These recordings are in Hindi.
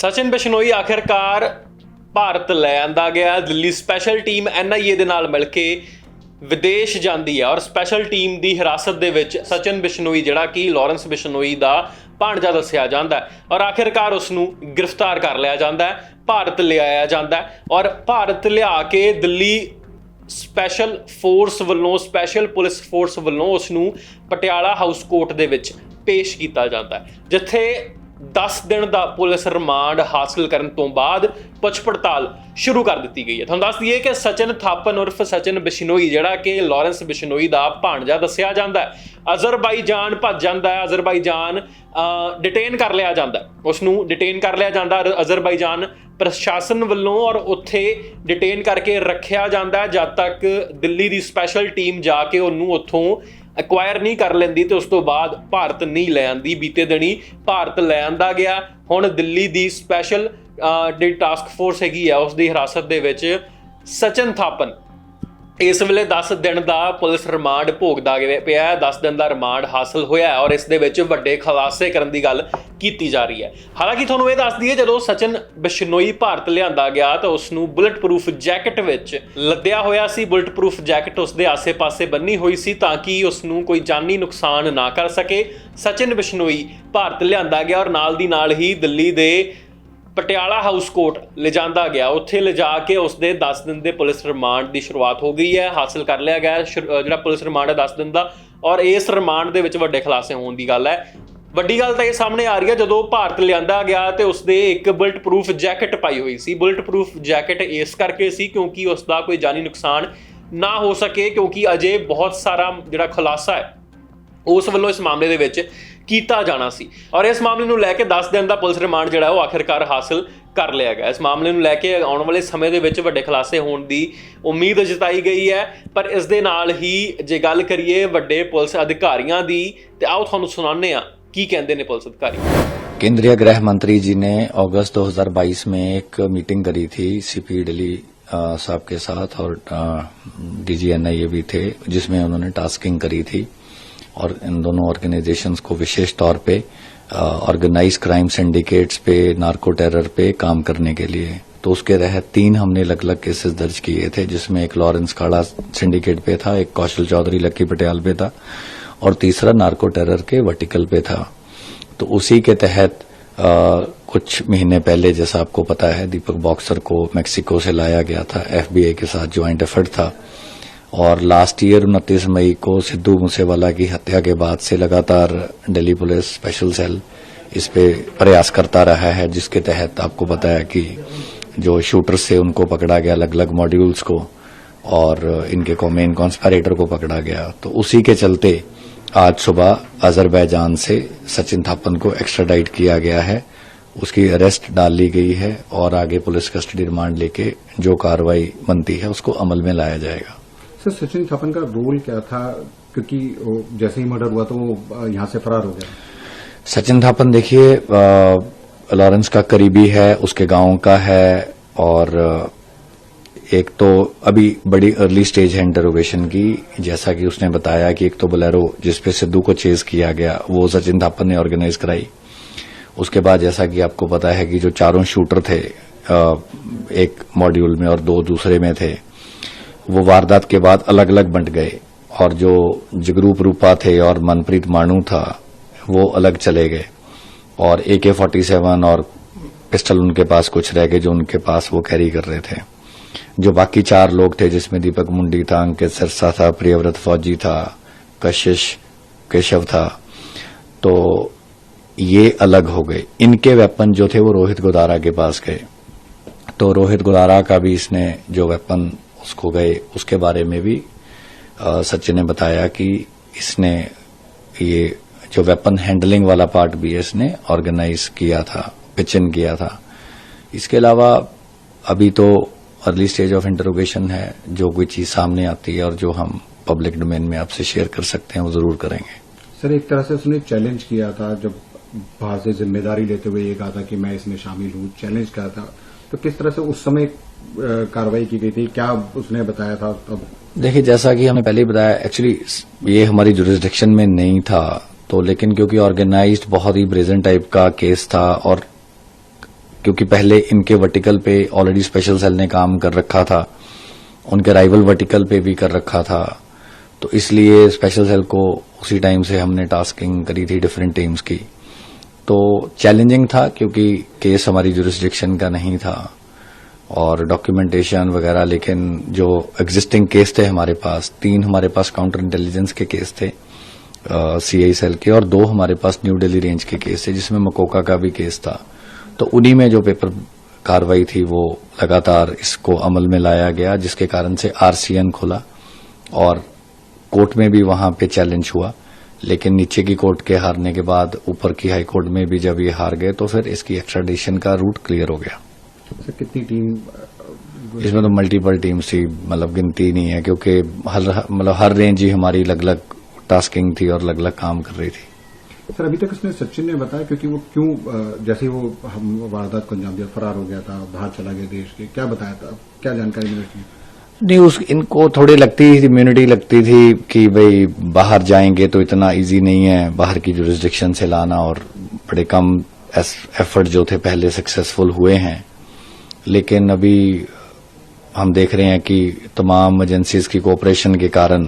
सचिन बिश्नोई आखिरकार ਭਾਰਤ ਲੈ ਆਂਦਾ ਗਿਆ। ਦਿੱਲੀ ਸਪੈਸ਼ਲ ਟੀਮ NIA ਦੇ ਨਾਲ ਮਿਲ ਕੇ ਵਿਦੇਸ਼ ਜਾਂਦੀ ਹੈ ਔਰ ਸਪੈਸ਼ਲ ਟੀਮ ਦੀ ਹਿਰਾਸਤ ਦੇ ਵਿੱਚ ਸਚਿਨ ਬਿਸ਼ਨੋਈ ਜਿਹੜਾ ਕਿ ਲਾਰੈਂਸ ਬਿਸ਼ਨੋਈ ਦਾ ਭਾਣਜਾ ਦੱਸਿਆ ਜਾਂਦਾ ਹੈ ਔਰ ਆਖਿਰਕਾਰ ਉਸ ਨੂੰ ਗ੍ਰਿਫਤਾਰ ਕਰ ਲਿਆ ਜਾਂਦਾ ਹੈ, ਭਾਰਤ ਲਿਆਇਆ ਜਾਂਦਾ ਹੈ ਔਰ ਭਾਰਤ ਲਿਆ ਕੇ ਦਿੱਲੀ ਸਪੈਸ਼ਲ ਫੋਰਸ ਵੱਲੋਂ ਸਪੈਸ਼ਲ ਪੁਲਿਸ ਫੋਰਸ ਵੱਲੋਂ ਉਸ ਨੂੰ ਪਟਿਆਲਾ ਹਾਊਸ ਕੋਰਟ ਦੇ ਵਿੱਚ ਪੇਸ਼ ਕੀਤਾ ਜਾਂਦਾ ਹੈ, ਜਿੱਥੇ 10 दिन का पुलिस रिमांड हासिल करने तो बाद पुछ पड़ताल शुरू कर दी गई है। तुहानूं दस दईए कि सचिन थापन उर्फ सचिन बिश्नोई जिहड़ा कि लारेंस बिश्नोई का भाणजा दस्सिया जाता है, अज़रबाईजान भज जाता है, अज़रबाईजान डिटेन कर लिया जाता है, उसनूं डिटेन कर लिया जाता है अज़रबाईजान प्रशासन वालों और उत्थे डिटेन करके रखिया जाता है जब तक दिल्ली की स्पैशल टीम जाके उन्होंने उत्थों एक्वायर नहीं कर लेंदी तो उस तो बाद भारत नहीं लै आंदी। बीते दिनी भारत लै आंदा गया। हुण दिल्ली की स्पैशल जी टास्क फोर्स हैगी है उसकी हिरासत दे विच सचिन थापन इस वेले 10 दिन का पुलिस रिमांड भोगदा पिया है। 10 दिन का रिमांड हासिल होया है और इस दे विच वड्डे खुलासे करन दी गल कीती जा रही है। हालांकि तुहानूं ये दस दईए जदों सचिन बिश्नोई भारत लिआंदा गया तो उसनूं बुलेट प्रूफ जैकेट विच लद्दिया होया सी। बुलेट प्रूफ जैकेट उसदे आसे पासे बन्नी हुई सी ताकि उसनूं कोई जानी नुकसान ना कर सके। सचिन बिश्नोई भारत लिआंदा गया और नाल दी नाल ही दिल्ली दे पटियाला हाउस कोर्ट ले जाता गया। उत्थे ले जाके उसके 10 दिन के पुलिस रिमांड की शुरुआत हो गई है, हासिल कर लिया गया जो पुलिस रिमांड है 10 दिन का और इस रिमांड के वड्डे खुलासे होने की गल है। वड्डी गल तो ये सामने आ रही है जदों भारत लिआंदा गया तो उसदे एक बुलेट प्रूफ जैकेट पाई हुई सी। बुलेट प्रूफ जैकेट इस करके सी क्योंकि उसका कोई जानी नुकसान ना हो सके, क्योंकि अजे बहुत सारा जिहड़ा खुलासा है उस वालों इस मामले दे विच कीता जाना सी और इस मामले नूं लैके 10 दिन का पुलिस रिमांड जिहड़ा वो आखिरकार हासिल कर लिया गया। इस मामले नूं लैके आउण वाले समय दे विच वड्डे खुलासे होण दी उम्मीद जताई गई है। पर इस दे नाल ही जे गल करिए वड्डे पुलिस अधिकारियों की ते आओ तुहानूं सुणाने आ की कहंदे ने पुलिस अधिकारी। केंद्रीय गृह मंत्री जी ने अगस्त 2022 में एक मीटिंग करी थी सीपी दिल्ली साहब के साथ और DG NIA भी थे, जिसमें उन्होंने टास्किंग करी थी और इन दोनों ऑर्गेनाइजेशंस को विशेष तौर पे ऑर्गेनाइज क्राइम सिंडिकेट्स पे, नार्को टेरर पे काम करने के लिए। तो उसके तहत 3 हमने अलग अलग केसेस दर्ज किए थे, जिसमें एक लॉरेंस खाड़ा सिंडिकेट पे था, एक कौशल चौधरी लक्की पटियाल पे था और तीसरा नार्को टेरर के वर्टिकल पे था। तो उसी के तहत कुछ महीने पहले जैसा आपको पता है दीपक बॉक्सर को मैक्सिको से लाया गया था, FBI के साथ ज्वाइंट एफर्ट था और लास्ट ईयर 29 मई को सिद्धू मूसेवाला की हत्या के बाद से लगातार दिल्ली पुलिस स्पेशल सेल इस पे प्रयास करता रहा है, जिसके तहत आपको पता है कि जो शूटर से उनको पकड़ा गया अलग अलग मॉड्यूल्स को और इनके मेन कॉन्स्पिरेटर को पकड़ा गया। तो उसी के चलते आज सुबह अजरबैजान से सचिन थापन को एक्स्ट्राडाइट किया गया है, उसकी अरेस्ट डाल ली गई है और आगे पुलिस कस्टडी रिमांड लेके जो कार्रवाई बनती है उसको अमल में लाया जाएगा। सर, सचिन थापन का रोल क्या था, क्योंकि जैसे ही मर्डर हुआ तो वो यहाँ से फरार हो गया। सचिन थापन देखिए लॉरेंस का करीबी है, उसके गांव का है और एक तो अभी बड़ी अर्ली स्टेज है इंटरोगेशन की। जैसा कि उसने बताया कि एक तो बोलेरो जिसपे सिद्धू को चेज किया गया वो सचिन थापन ने ऑर्गेनाइज कराई। उसके बाद जैसा कि आपको पता है कि जो 4 शूटर थे एक मॉड्यूल में और 2 दूसरे में थे, वो वारदात के बाद अलग अलग बंट गए और जो जगरूप रूपा थे और मनप्रीत मानू था वो अलग चले गए और AK-47 और पिस्टल उनके पास कुछ रह गए जो उनके पास वो कैरी कर रहे थे। जो बाकी 4 लोग थे जिसमें दीपक मुंडी था, अंकित सिरसा था, प्रियव्रत फौजी था, कशिश केशव था, तो ये अलग हो गए। इनके वेपन जो थे वो रोहित गोदारा के पास गए। तो रोहित गोदारा का भी इसने जो वेपन उसको गए उसके बारे में भी सचिन ने बताया कि इसने ये जो वेपन हैंडलिंग वाला पार्ट भी है इसने ऑर्गेनाइज किया था, पिचिन किया था। इसके अलावा अभी तो अर्ली स्टेज ऑफ इंटरोगेशन है, जो कोई चीज सामने आती है और जो हम पब्लिक डोमेन में आपसे शेयर कर सकते हैं वो जरूर करेंगे। सर, एक तरह से उसने चैलेंज किया था, जब बाहर से जिम्मेदारी लेते हुए ये कहा था कि मैं इसमें शामिल हूं, चैलेंज किया था, तो किस तरह से उस समय कार्रवाई की गई थी, क्या उसने बताया था तब? देखिए, जैसा कि हमने पहले ही बताया, एक्चुअली ये हमारी जुरिसडिक्शन में नहीं था तो, लेकिन क्योंकि ऑर्गेनाइज्ड बहुत ही ब्रेजन टाइप का केस था और क्योंकि पहले इनके वर्टिकल पे ऑलरेडी स्पेशल सेल ने काम कर रखा था, उनके राइवल वर्टिकल पे भी कर रखा था, तो इसलिए स्पेशल सेल को उसी टाइम से हमने टास्किंग करी थी डिफरेंट टीम्स की। तो चैलेंजिंग था क्योंकि केस हमारी जुरिस्डिक्शन का नहीं था और डॉक्यूमेंटेशन वगैरह, लेकिन जो एग्जिस्टिंग केस थे हमारे पास, 3 हमारे पास काउंटर इंटेलिजेंस के केस थे सीआई सेल के, और 2 हमारे पास न्यू दिल्ली रेंज के केस थे जिसमें मकोका का भी केस था। तो उन्हीं में जो पेपर कार्रवाई थी वो लगातार इसको अमल में लाया गया, जिसके कारण से आरसीएन खुला और कोर्ट में भी वहां पे चैलेंज हुआ, लेकिन नीचे की कोर्ट के हारने के बाद ऊपर की हाई कोर्ट में भी जब ये हार गए तो फिर इसकी एक्स्ट्राडिशन का रूट क्लियर हो गया। सर कितनी टीम इसमें तो मल्टीपल टीम्स थी, मतलब गिनती नहीं है, क्योंकि हर रेंज ही हमारी अलग अलग टास्किंग थी और अलग अलग काम कर रही थी। सर अभी तक इसमें सचिन ने बताया क्योंकि वो क्यों जैसे वो हम वारदात को अंजाम दिया, फरार हो गया था, बाहर चला गया देश के, क्या बताया था, क्या जानकारी मिली थी? नहीं, इनको थोड़ी लगती थी, इम्यूनिटी लगती थी कि भाई बाहर जाएंगे तो इतना इजी नहीं है बाहर की जुरिस्डिक्शन से लाना, और बड़े कम एफर्ट जो थे पहले सक्सेसफुल हुए हैं। लेकिन अभी हम देख रहे हैं कि तमाम एजेंसीज की कोऑपरेशन के कारण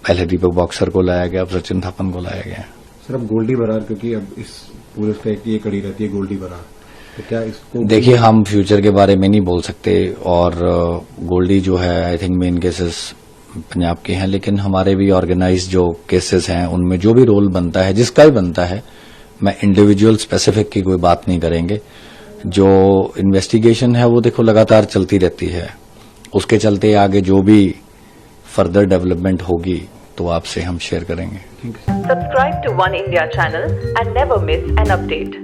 पहले दीपक बॉक्सर को लाया गया, अब सचिन थापन को लाया गया। सर अब गोल्डी बरार, क्योंकि अब इस पुलिस का ये कड़ी रहती है गोल्डी बरार, तो क्या इसको देखिए हम फ्यूचर के बारे में नहीं बोल सकते, और गोल्डी जो है I think main cases Punjab के हैं, लेकिन हमारे भी ऑर्गेनाइज जो केसेस हैं उनमें जो भी रोल बनता है, जिसका भी बनता है, मैं इंडिविजुअल स्पेसिफिक की कोई बात नहीं करेंगे। जो इन्वेस्टिगेशन है वो देखो लगातार चलती रहती है, उसके चलते आगे जो भी फर्दर डेवलपमेंट होगी तो आपसे हम शेयर करेंगे। Subscribe to One India channel and never miss an update.